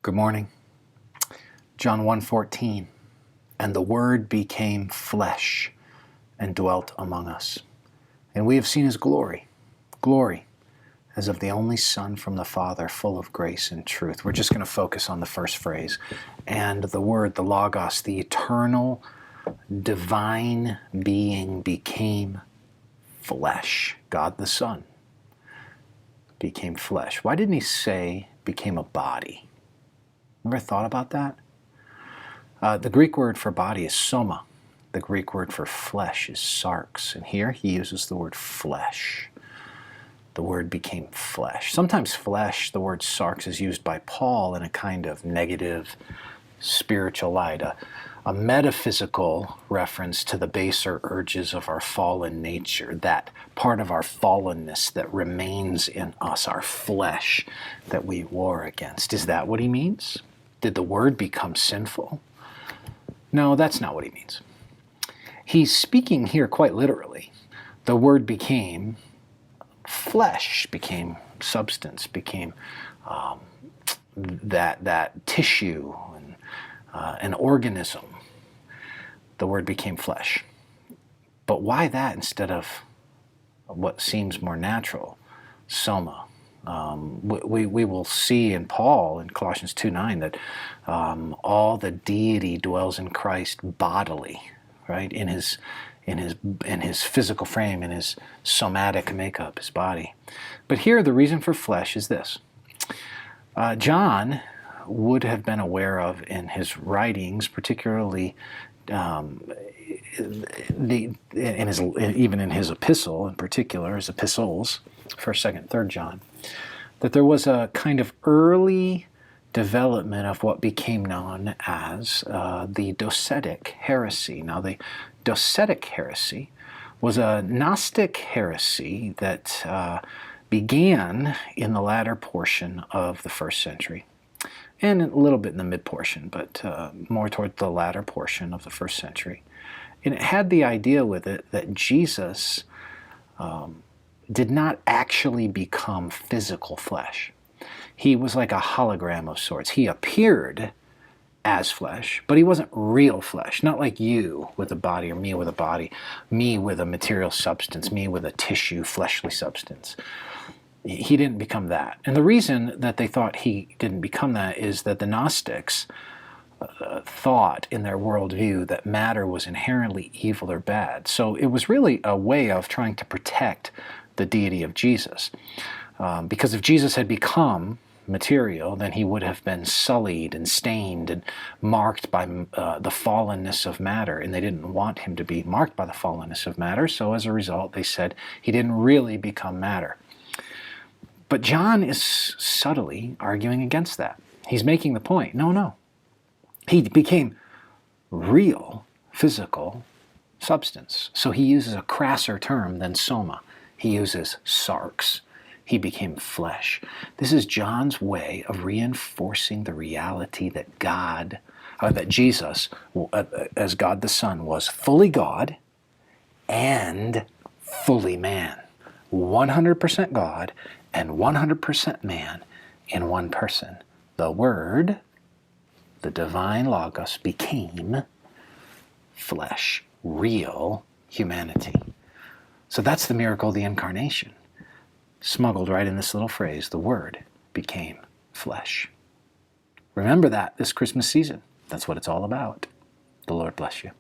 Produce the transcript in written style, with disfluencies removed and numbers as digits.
Good morning. John 1:14, and the Word became flesh and dwelt among us. And we have seen his glory, glory as of the only Son from the Father, full of grace and truth. We're just going to focus on the first phrase. And the Word, the Logos, the eternal, divine being became flesh. God the Son became flesh. Why didn't he say became a body? Ever thought about that? The Greek word for body is soma. The Greek word for flesh is sarx. And here he uses the word flesh. The Word became flesh. Sometimes flesh, the word sarx, is used by Paul in a kind of negative spiritual light, a metaphysical reference to the baser urges of our fallen nature, that part of our fallenness that remains in us, our flesh that we war against. Is that what he means? Did the Word become sinful? No, that's not what he means. He's speaking here quite literally. The Word became flesh, became substance, became that tissue and an organism. The Word became flesh. But why that instead of what seems more natural, soma? We will see in Paul in Colossians 2:9 that all the deity dwells in Christ bodily, right? In his physical frame, in his somatic makeup, his body. But here the reason for flesh is this. John would have been aware of in his writings, particularly even in his epistle in particular, his epistles, 1st, 2nd, 3rd John, that there was a kind of early development of what became known as the Docetic heresy. Now, the Docetic heresy was a Gnostic heresy that began in the latter portion of the 1st century, and a little bit in the mid portion, but more toward the latter portion of the 1st century. And it had the idea with it that Jesus did not actually become physical flesh. He was like a hologram of sorts. He appeared as flesh, but he wasn't real flesh. Not like you with a body, or me with a body, me with a material substance, me with a tissue, fleshly substance. He didn't become that. And the reason that they thought he didn't become that is that the Gnostics thought in their worldview that matter was inherently evil or bad. So it was really a way of trying to protect the deity of Jesus. Because if Jesus had become material, then he would have been sullied and stained and marked by the fallenness of matter, and they didn't want him to be marked by the fallenness of matter, so as a result they said he didn't really become matter. But John is subtly arguing against that. He's making the point, no. He became real, physical substance. So he uses a crasser term than soma. He uses sarx. He became flesh. This is John's way of reinforcing the reality that that Jesus, as God the Son, was fully God and fully man. 100% God and 100% man in one person. The Word, the divine Logos, became flesh, real humanity. So that's the miracle of the Incarnation. Smuggled right in this little phrase, the Word became flesh. Remember that this Christmas season. That's what it's all about. The Lord bless you.